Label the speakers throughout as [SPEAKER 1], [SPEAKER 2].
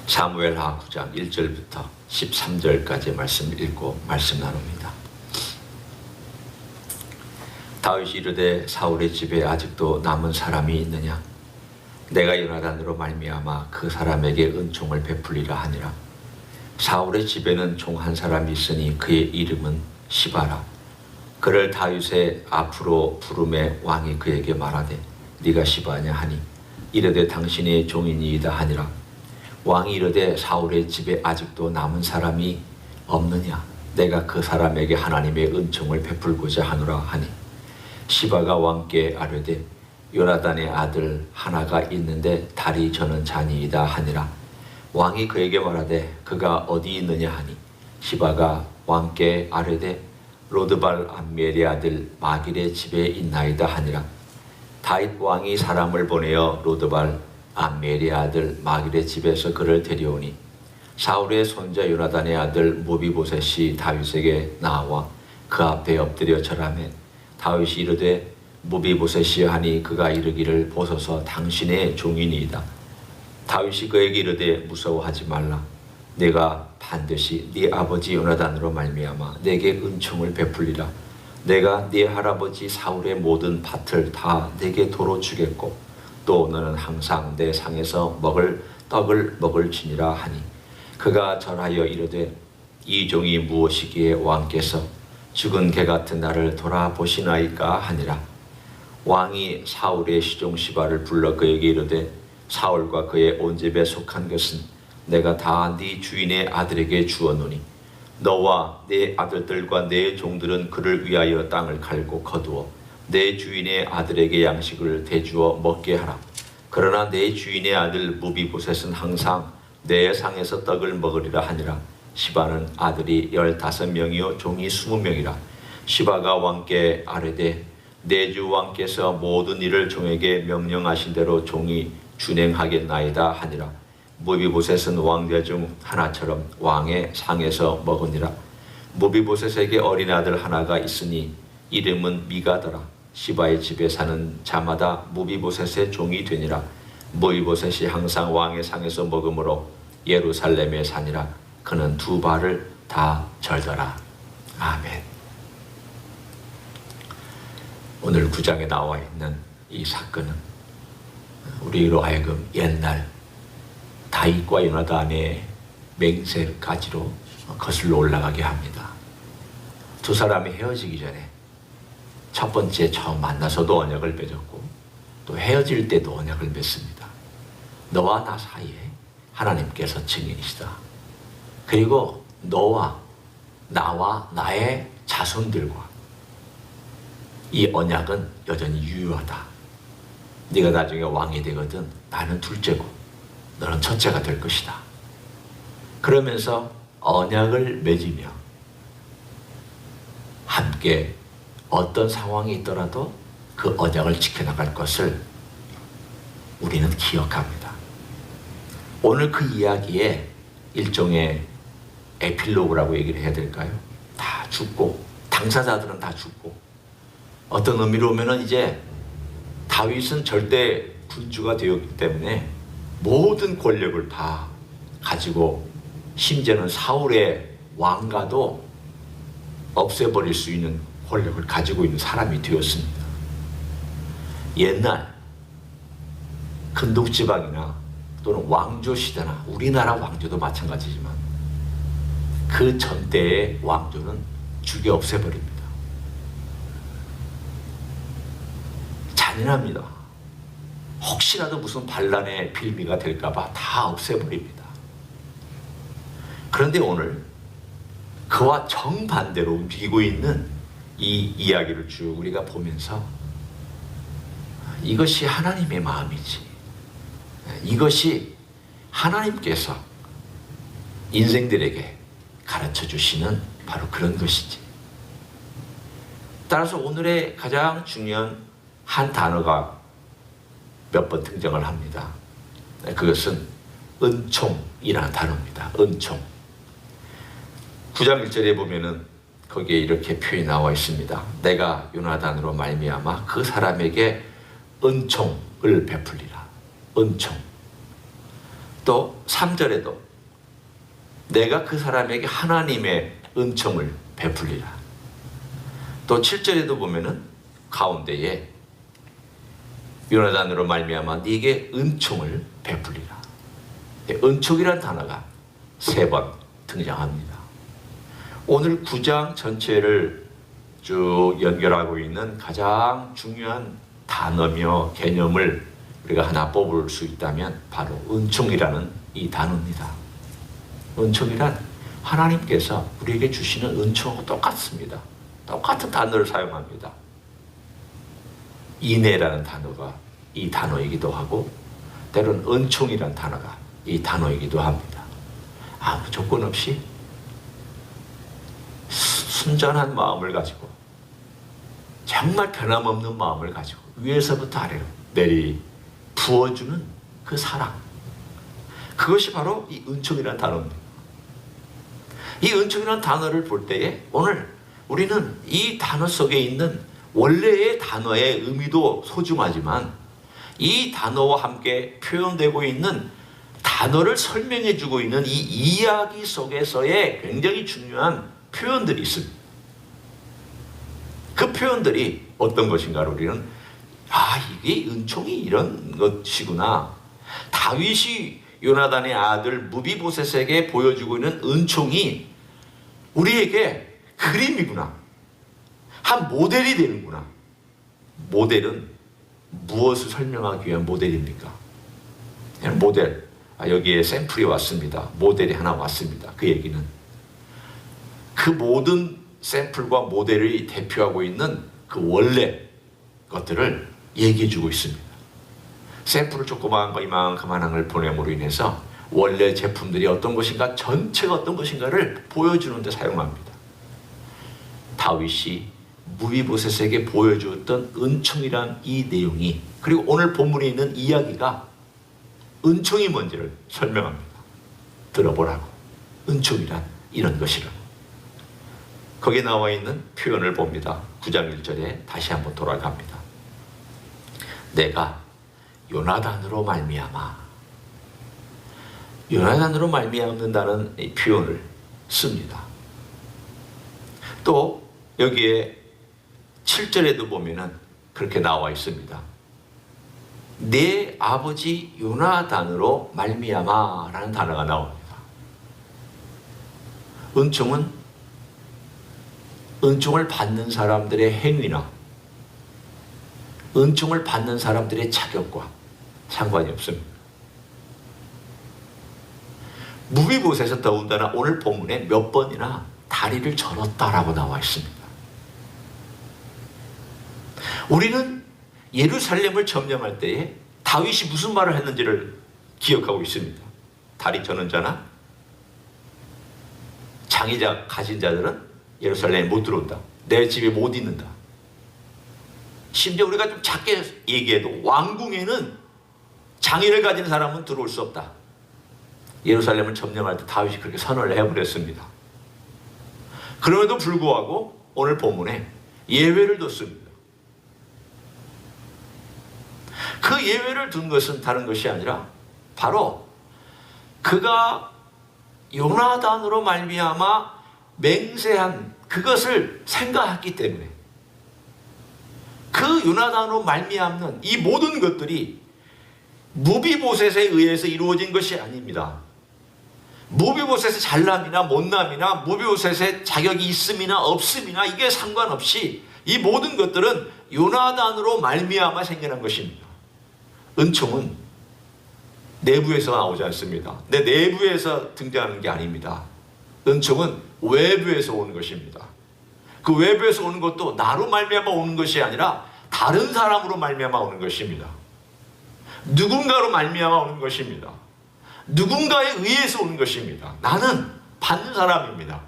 [SPEAKER 1] 사무엘하 9장 1절부터 13절까지 말씀 읽고 말씀 나눕니다. 다윗이 이르되 사울의 집에 아직도 남은 사람이 있느냐? 내가 요나단으로 말미암아 그 사람에게 은총을 베풀리라 하니라. 사울의 집에는 종 한 사람이 있으니 그의 이름은 시바라. 그를 다윗의 앞으로 부름에 왕이 그에게 말하되 네가 시바냐 하니 이르되 당신의 종이니이다 하니라. 왕이 이르되 사울의 집에 아직도 남은 사람이 없느냐? 내가 그 사람에게 하나님의 은총을 베풀고자 하노라 하니 시바가 왕께 아뢰되 요나단의 아들 하나가 있는데 다리 저는 자니이다 하니라. 왕이 그에게 말하되 그가 어디 있느냐 하니 시바가 왕께 아뢰되 로드발 암멜의 아들 마길의 집에 있나이다 하니라. 다윗 왕이 사람을 보내어 로드발 암멜의 아들 마길의 집에서 그를 데려오니 사울의 손자 요나단의 아들 무비보셋이 다윗에게 나와 그 앞에 엎드려 절하매 다윗이 이르되 무비보셋이여 하니 그가 이르기를 보소서 당신의 종이니이다. 다윗이 그에게 이르되 무서워하지 말라. 내가 반드시 네 아버지 요나단으로 말미암아 내게 은총을 베풀리라. 내가 네 할아버지 사울의 모든 밭을 다 내게 도로 주겠고 또 너는 항상 내 상에서 먹을 떡을 먹을지니라 하니 그가 절하여 이르되 이 종이 무엇이기에 왕께서 죽은 개 같은 나를 돌아보시나이까 하니라. 왕이 사울의 시종 시바를 불러 그에게 이르되 사울과 그의 온 집에 속한 것은 내가 다 네 주인의 아들에게 주었노니 너와 네 아들들과 네 종들은 그를 위하여 땅을 갈고 거두어 내 주인의 아들에게 양식을 대주어 먹게 하라. 그러나 내 주인의 아들 무비보셋은 항상 내 상에서 떡을 먹으리라 하니라. 시바는 아들이 15명이요 종이 20명이라. 시바가 왕께 아뢰되 내 주 왕께서 모든 일을 종에게 명령하신 대로 종이 준행하겠나이다 하니라. 무비보셋은 왕자 중 하나처럼 왕의 상에서 먹으니라. 무비보셋에게 어린 아들 하나가 있으니 이름은 미가더라. 시바의 집에 사는 자마다 무비보셋의 종이 되니라. 무비보셋이 항상 왕의 상에서 먹으므로 예루살렘에 사니라. 그는 두 발을 다 절더라. 아멘. 오늘 9장에 나와 있는 이 사건은 우리로 하여금 옛날 다윗과 요나단의 맹세까지로 거슬러 올라가게 합니다. 두 사람이 헤어지기 전에 첫 번째 처음 만나서도 언약을 맺었고 또 헤어질 때도 언약을 맺습니다. 너와 나 사이에 하나님께서 증인이시다. 그리고 너와 나와 나의 자손들과 이 언약은 여전히 유효하다. 네가 나중에 왕이 되거든 나는 둘째고 너는 첫째가 될 것이다. 그러면서 언약을 맺으며 함께 어떤 상황이 있더라도 그 언약을 지켜나갈 것을 우리는 기억합니다. 오늘 그 이야기에 일종의 에필로그라고 얘기를 해야 될까요? 다 죽고 당사자들은 다 죽고 어떤 의미로 보면 이제 다윗은 절대 군주가 되었기 때문에 모든 권력을 다 가지고 심지어는 사울의 왕가도 없애버릴 수 있는 권력을 가지고 있는 사람이 되었습니다. 옛날 근동지방이나 또는 왕조 시대나 우리나라 왕조도 마찬가지지만 그 전대의 왕조는 죽여 없애버립니다. 잔인합니다. 혹시라도 무슨 반란의 빌미가 될까봐 다 없애버립니다. 그런데 오늘 그와 정반대로 움직이고 있는 이 이야기를 쭉 우리가 보면서 이것이 하나님의 마음이지, 이것이 하나님께서 인생들에게 가르쳐 주시는 바로 그런 것이지. 따라서 오늘의 가장 중요한 한 단어가 몇 번 등장을 합니다. 그것은 은총이라는 단어입니다. 은총. 9장 1절에 보면은 거기에 이렇게 표현이 나와 있습니다. 내가 요나단으로 말미암아 그 사람에게 은총을 베풀리라. 은총. 또 3절에도 내가 그 사람에게 하나님의 은총을 베풀리라. 또 7절에도 보면은 가운데에 요나단으로 말미암아 네게 은총을 베풀리라. 은총이란 단어가 3번 등장합니다. 오늘 9장 전체를 쭉 연결하고 있는 가장 중요한 단어며 개념을 우리가 하나 뽑을 수 있다면 바로 은총이라는 이 단어입니다. 은총이란 하나님께서 우리에게 주시는 은총하고 똑같습니다. 똑같은 단어를 사용합니다. 인애라는 단어가 이 단어이기도 하고 때로는 은총이라는 단어가 이 단어이기도 합니다. 아무 조건 없이 순전한 마음을 가지고 정말 변함없는 마음을 가지고 위에서부터 아래로 내리 부어주는 그 사랑, 그것이 바로 이 은총이라는 단어입니다. 이 은총이라는 단어를 볼 때에 오늘 우리는 이 단어 속에 있는 원래의 단어의 의미도 소중하지만 이 단어와 함께 표현되고 있는 단어를 설명해 주고 있는 이 이야기 속에서의 굉장히 중요한 표현들이 있습니다. 그 표현들이 어떤 것인가를 우리는 이게 은총이 이런 것이구나. 다윗이 요나단의 아들 무비보셋에게 보여주고 있는 은총이 우리에게 그림이구나. 한 모델이 되는구나. 모델은 무엇을 설명하기 위한 모델입니까? 모델. 여기에 샘플이 왔습니다. 모델이 하나 왔습니다. 그 얘기는 그 모든 샘플과 모델이 대표하고 있는 그 원래 것들을 얘기해 주고 있습니다. 샘플을 조그마한 거 이만큼한 걸 보냄으로 인해서 원래 제품들이 어떤 것인가, 전체가 어떤 것인가를 보여주는 데 사용합니다. 다윗이 무비보셋에게 보여주었던 은총이란 이 내용이, 그리고 오늘 본문에 있는 이야기가 은총이 뭔지를 설명합니다. 들어보라고. 은총이란 이런 것이라. 거기에 나와 있는 표현을 봅니다. 9장 1절에 다시 한번 돌아갑니다. 내가 요나단으로 말미암아, 요나단으로 말미암는다는 이 표현을 씁니다. 또 여기에 7절에도 보면은 그렇게 나와 있습니다. 내 아버지 요나단으로 말미암아 라는 단어가 나옵니다. 은총을 받는 사람들의 행위나 은총을 받는 사람들의 자격과 상관이 없습니다. 무비보셋에서 더군다나 오늘 본문에 몇 번이나 다리를 절었다라고 나와 있습니다. 우리는 예루살렘을 점령할 때에 다윗이 무슨 말을 했는지를 기억하고 있습니다. 다리 저는 자나 장의자 가진 자들은 예루살렘에 못 들어온다. 내 집에 못 있는다. 심지어 우리가 좀 작게 얘기해도 왕궁에는 장의를 가진 사람은 들어올 수 없다. 예루살렘을 점령할 때 다윗이 그렇게 선언을 해버렸습니다. 그럼에도 불구하고 오늘 본문에 예외를 뒀습니다. 그 예외를 둔 것은 다른 것이 아니라 바로 그가 요나단으로 말미암아 맹세한 그것을 생각했기 때문에, 그 요나단으로 말미암는 이 모든 것들이 무비보셋에 의해서 이루어진 것이 아닙니다. 무비보셋의 잘남이나 못남이나 무비보셋의 자격이 있음이나 없음이나 이게 상관없이 이 모든 것들은 요나단으로 말미암아 생겨난 것입니다. 은총은 내부에서 나오지 않습니다. 내 내부에서 등장하는 게 아닙니다. 은총은 외부에서 오는 것입니다. 그 외부에서 오는 것도 나로 말미암아 오는 것이 아니라 다른 사람으로 말미암아 오는 것입니다. 누군가로 말미암아 오는 것입니다. 누군가에 의해서 오는 것입니다. 나는 받는 사람입니다.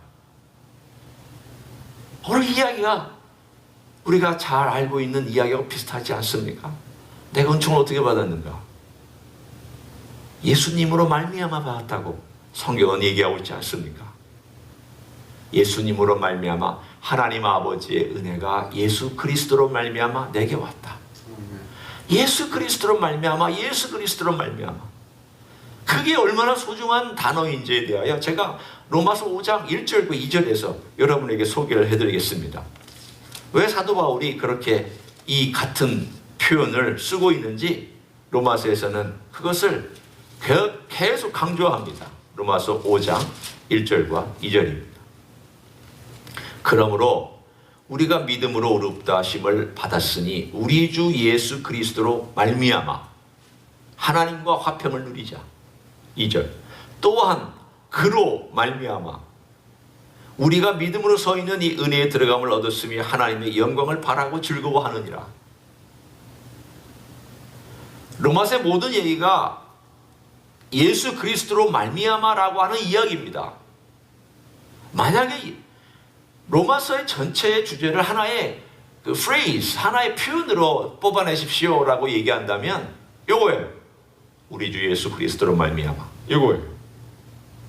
[SPEAKER 1] 오늘 이야기가 우리가 잘 알고 있는 이야기하고 비슷하지 않습니까? 내가 은총을 어떻게 받았는가? 예수님으로 말미암아 받았다고 성경은 얘기하고 있지 않습니까? 예수님으로 말미암아 하나님 아버지의 은혜가 예수 그리스도로 말미암아 내게 왔다. 예수 그리스도로 말미암아, 예수 그리스도로 말미암아. 그게 얼마나 소중한 단어인지에 대하여 제가 로마서 5장 1절과 2절에서 여러분에게 소개를 해드리겠습니다. 왜 사도 바울이 그렇게 이 같은 표현을 쓰고 있는지 로마서에서는 그것을 계속 강조합니다. 로마서 5장 1절과 2절입니다. 그러므로 우리가 믿음으로 의롭다 하심을 받았으니 우리 주 예수 그리스도로 말미암아 하나님과 화평을 누리자. 2절 또한 그로 말미암아 우리가 믿음으로 서 있는 이 은혜에 들어감을 얻었으며 하나님의 영광을 바라고 즐거워하느니라. 로마서의 모든 얘기가 예수 그리스도로 말미암아라고 하는 이야기입니다. 만약에 로마서의 전체의 주제를 하나의 그 phrase, 하나의 표현으로 뽑아내십시오라고 얘기한다면 요거예요. 우리 주 예수 그리스도로 말미암아. 요거예요.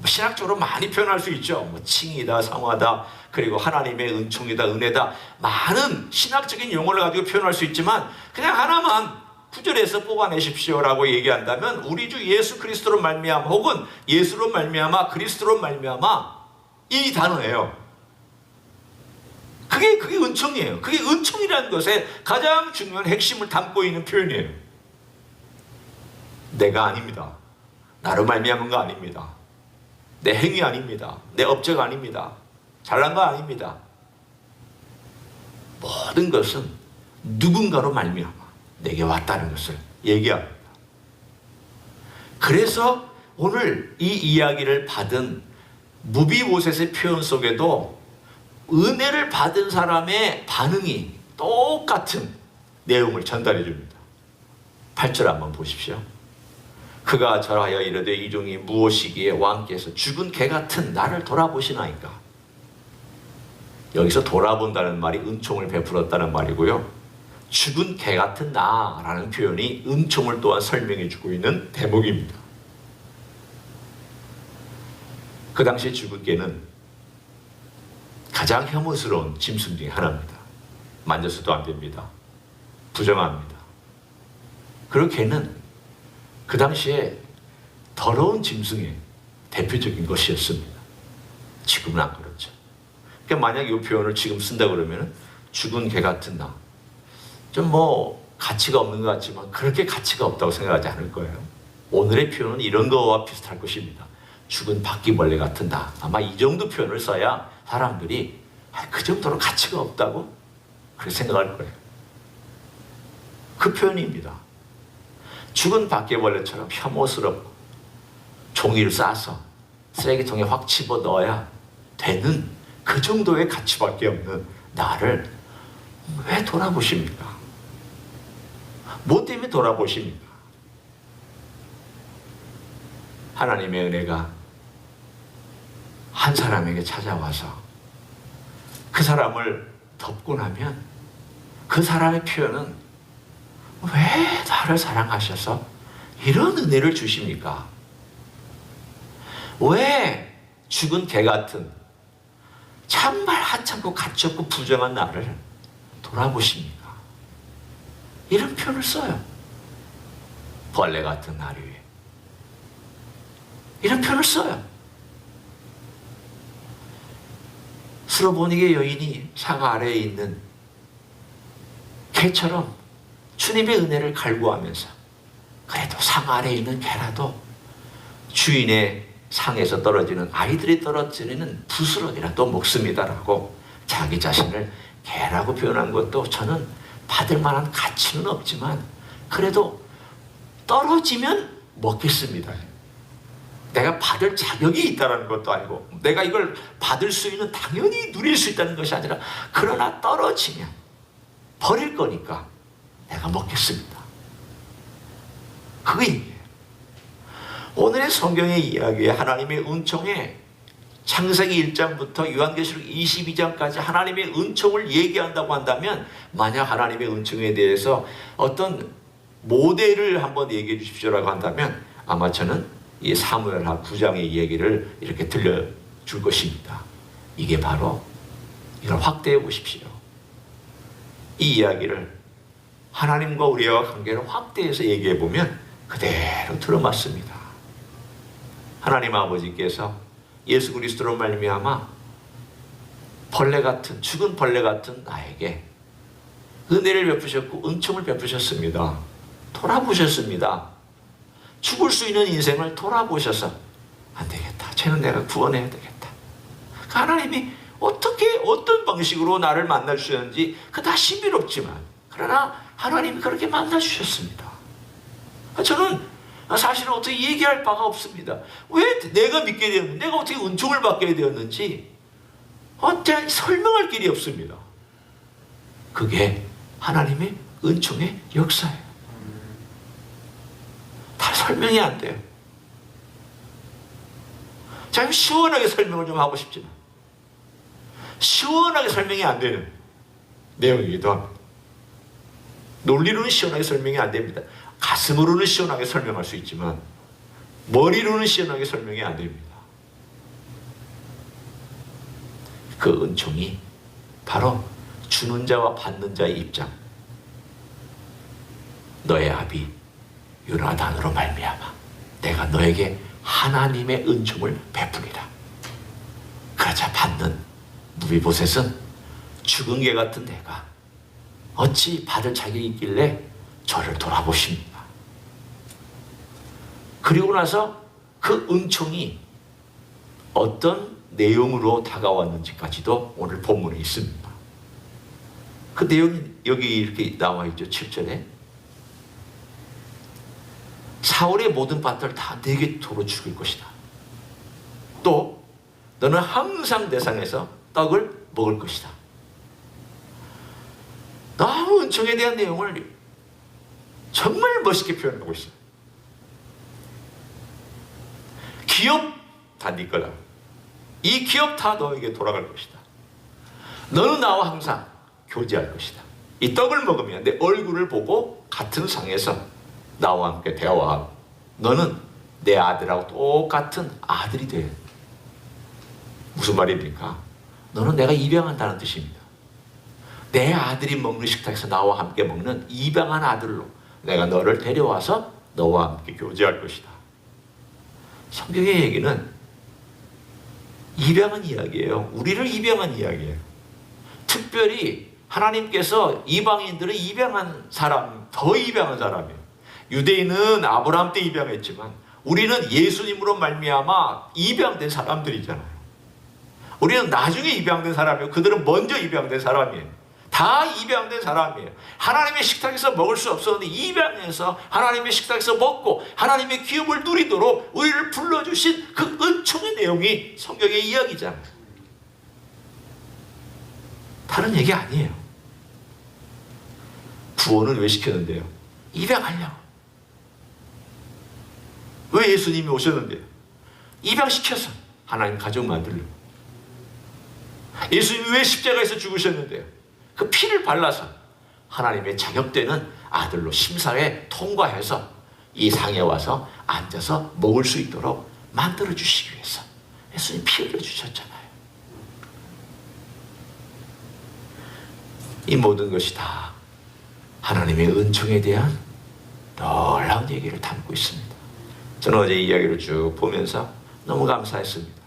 [SPEAKER 1] 신학적으로 많이 표현할 수 있죠. 칭이다, 상하다, 그리고 하나님의 은총이다, 은혜다, 많은 신학적인 용어를 가지고 표현할 수 있지만 그냥 하나만 구절에서 뽑아내십시오라고 얘기한다면 우리 주 예수 그리스도로 말미암아 혹은 예수로 말미암아 그리스도로 말미암아 이 단어예요. 그게 은총이에요. 그게 은총이라는 것의 가장 중요한 핵심을 담고 있는 표현이에요. 내가 아닙니다. 나로 말미암은 거 아닙니다. 내 행위 아닙니다. 내 업적 아닙니다. 잘난 거 아닙니다. 모든 것은 누군가로 말미암아 내게 왔다는 것을 얘기합니다. 그래서 오늘 이 이야기를 받은 무비보셋의 표현 속에도 은혜를 받은 사람의 반응이 똑같은 내용을 전달해 줍니다. 8절 한번 보십시오. 그가 절하여 이르되 이 종이 무엇이기에 왕께서 죽은 개 같은 나를 돌아보시나이까. 여기서 돌아본다는 말이 은총을 베풀었다는 말이고요. 죽은 개 같은 나라는 표현이 은총을 또한 설명해 주고 있는 대목입니다. 그 당시에 죽은 개는 가장 혐오스러운 짐승 중에 하나입니다. 만져서도 안 됩니다. 부정합니다. 그리고 개는 그 당시에 더러운 짐승의 대표적인 것이었습니다. 지금은 안 그렇죠. 그러니까 만약 이 표현을 지금 쓴다 그러면 죽은 개 같은 나, 좀 가치가 없는 것 같지만 그렇게 가치가 없다고 생각하지 않을 거예요. 오늘의 표현은 이런 거와 비슷할 것입니다. 죽은 바퀴벌레 같은 나. 아마 이 정도 표현을 써야 사람들이 그 정도로 가치가 없다고 그렇게 생각할 거예요. 그 표현입니다. 죽은 바퀴벌레처럼 혐오스럽고 종이를 싸서 쓰레기통에 확 집어넣어야 되는 그 정도의 가치밖에 없는 나를 왜 돌아보십니까? 뭐 때문에 돌아보십니까? 하나님의 은혜가 한 사람에게 찾아와서 그 사람을 덮고 나면 그 사람의 표현은 왜 나를 사랑하셔서 이런 은혜를 주십니까? 왜 죽은 개 같은 참말 하찮고 가치없고 부정한 나를 돌아보십니까? 이런 표현을 써요. 벌레 같은 날 위에 이런 표현을 써요. 스로보니게 여인이 사가 아래에 있는 개처럼 주님의 은혜를 갈구하면서 그래도 상 아래에 있는 개라도 주인의 상에서 떨어지는 아이들이 떨어지는 부스러기라도 먹습니다라고 자기 자신을 개라고 표현한 것도 저는 받을 만한 가치는 없지만 그래도 떨어지면 먹겠습니다. 내가 받을 자격이 있다는 것도 아니고 내가 이걸 받을 수 있는 당연히 누릴 수 있다는 것이 아니라 그러나 떨어지면 버릴 거니까 내가 먹겠습니다. 그게 얘기예요. 오늘의 성경의 이야기에 하나님의 은총에 창세기 1장부터 요한계시록 22장까지 하나님의 은총을 얘기한다고 한다면 만약 하나님의 은총에 대해서 어떤 모델을 한번 얘기해 주십시오라고 한다면 아마 저는 이 사무엘하 9장의 얘기를 이렇게 들려줄 것입니다. 이게 바로 이걸 확대해 보십시오. 이 이야기를 하나님과 우리와 관계를 확대해서 얘기해 보면 그대로 들어맞습니다. 하나님 아버지께서 예수 그리스도로 말미암아 벌레 같은, 죽은 벌레 같은 나에게 은혜를 베푸셨고 은총을 베푸셨습니다. 돌아보셨습니다. 죽을 수 있는 인생을 돌아보셔서 안 되겠다, 쟤는 내가 구원해야 되겠다. 하나님이 어떻게 어떤 방식으로 나를 만나 주셨는지 그다 신비롭지만, 그러나 하나님이 그렇게 만나 주셨습니다. 저는 사실은 어떻게 얘기할 바가 없습니다. 왜 내가 믿게 되었는지, 내가 어떻게 은총을 받게 되었는지 어떻게 설명할 길이 없습니다. 그게 하나님의 은총의 역사예요. 다 설명이 안 돼요. 참 시원하게 설명을 좀 하고 싶지만 시원하게 설명이 안 되는 내용이기도 합니다. 논리로는 시원하게 설명이 안 됩니다. 가슴으로는 시원하게 설명할 수 있지만 머리로는 시원하게 설명이 안 됩니다. 그 은총이 바로 주는 자와 받는 자의 입장. 너의 아비 요나단으로 말미암아 내가 너에게 하나님의 은총을 베푸리라. 그러자 받는 무비보셋은 죽은 개 같은 내가 어찌 받을 자격이 있길래 저를 돌아보십니까? 그리고 나서 그 은총이 어떤 내용으로 다가왔는지까지도 오늘 본문에 있습니다. 그 내용이 여기 이렇게 나와 있죠. 7절에 사울의 모든 밭을 다 내게 도로 죽일 것이다. 또 너는 항상 내 상에서 떡을 먹을 것이다. 너무 은총에 대한 내용을 정말 멋있게 표현하고 있어요. 기업 다 네 거다. 이 기업 다 너에게 돌아갈 것이다. 너는 나와 항상 교제할 것이다. 이 떡을 먹으면 내 얼굴을 보고 같은 상에서 나와 함께 대화하고 너는 내 아들하고 똑같은 아들이 돼. 무슨 말입니까? 너는 내가 입양한다는 뜻입니다. 내 아들이 먹는 식탁에서 나와 함께 먹는 입양한 아들로 내가 너를 데려와서 너와 함께 교제할 것이다. 성경의 얘기는 입양한 이야기예요. 우리를 입양한 이야기예요. 특별히 하나님께서 이방인들을 입양한 사람, 더 입양한 사람이에요. 유대인은 아브라함 때 입양했지만 우리는 예수님으로 말미암아 입양된 사람들이잖아요. 우리는 나중에 입양된 사람이에요. 그들은 먼저 입양된 사람이에요. 다 입양된 사람이에요. 하나님의 식탁에서 먹을 수 없었는데 입양해서 하나님의 식탁에서 먹고 하나님의 기업을 누리도록 우리를 불러주신 그 은총의 내용이 성경의 이야기잖아요. 다른 얘기 아니에요. 구원은 왜 시켰는데요? 입양하려고. 왜 예수님이 오셨는데요? 입양시켜서 하나님 가족 만들려고. 예수님이 왜 십자가에서 죽으셨는데요? 그 피를 발라서 하나님의 자격되는 아들로 심사에 통과해서 이 상에 와서 앉아서 먹을 수 있도록 만들어 주시기 위해서 예수님 피 흘려 주셨잖아요. 이 모든 것이 다 하나님의 은총에 대한 놀라운 얘기를 담고 있습니다. 저는 어제 이야기를 쭉 보면서 너무 감사했습니다.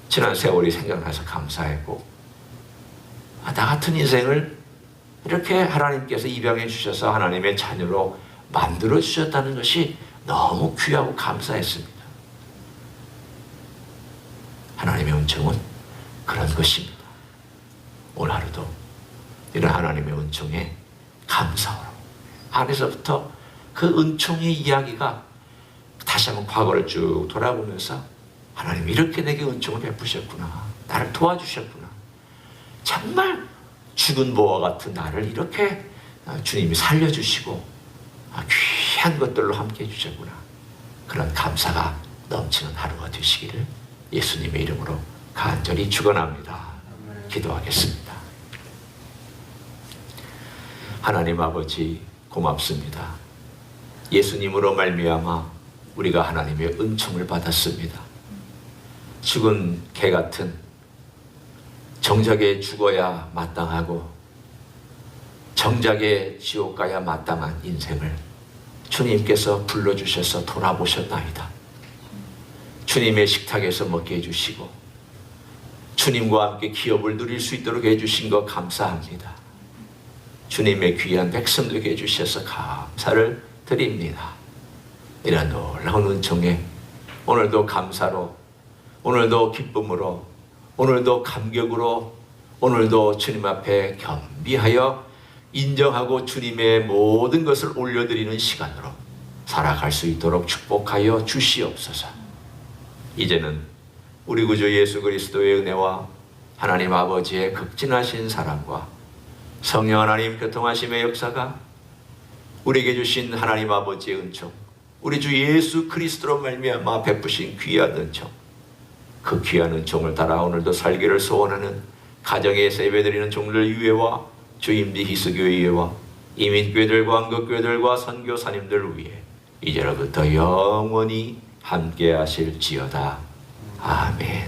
[SPEAKER 1] 지난 세월이 생각나서 감사했고, 나 같은 인생을 이렇게 하나님께서 입양해 주셔서 하나님의 자녀로 만들어 주셨다는 것이 너무 귀하고 감사했습니다. 하나님의 은총은 그런 것입니다. 오늘 하루도 이런 하나님의 은총에 감사로 안에서부터 그 은총의 이야기가 다시 한번 과거를 쭉 돌아보면서 하나님 이렇게 내게 은총을 베푸셨구나. 나를 도와주셨구나. 정말 죽은 보와 같은 나를 이렇게 주님이 살려주시고 귀한 것들로 함께 해주셨구나. 그런 감사가 넘치는 하루가 되시기를 예수님의 이름으로 간절히 축원합니다. 기도하겠습니다. 하나님 아버지 고맙습니다. 예수님으로 말미암아 우리가 하나님의 은총을 받았습니다. 죽은 개 같은 정작에 죽어야 마땅하고 정작에 지옥 가야 마땅한 인생을 주님께서 불러주셔서 돌아보셨나이다. 주님의 식탁에서 먹게 해주시고 주님과 함께 기업을 누릴 수 있도록 해주신 것 감사합니다. 주님의 귀한 백성 되게 해주셔서 감사를 드립니다. 이런 놀라운 은총에 오늘도 감사로, 오늘도 기쁨으로, 오늘도 감격으로, 오늘도 주님 앞에 겸비하여 인정하고 주님의 모든 것을 올려드리는 시간으로 살아갈 수 있도록 축복하여 주시옵소서. 이제는 우리 구주 예수 그리스도의 은혜와 하나님 아버지의 극진하신 사랑과 성령 하나님 교통하심의 역사가 우리에게 주신 하나님 아버지의 은총, 우리 주 예수 그리스도로 말미암아 베푸신 귀한 은총, 그 귀한 은총을 따라 오늘도 살기를 소원하는 가정에서 예배드리는 종들 위에와 주임비 희수교회와 이민교회들과 한국교회들과 선교사님들 위해 이제로부터 영원히 함께 하실지어다. 아멘.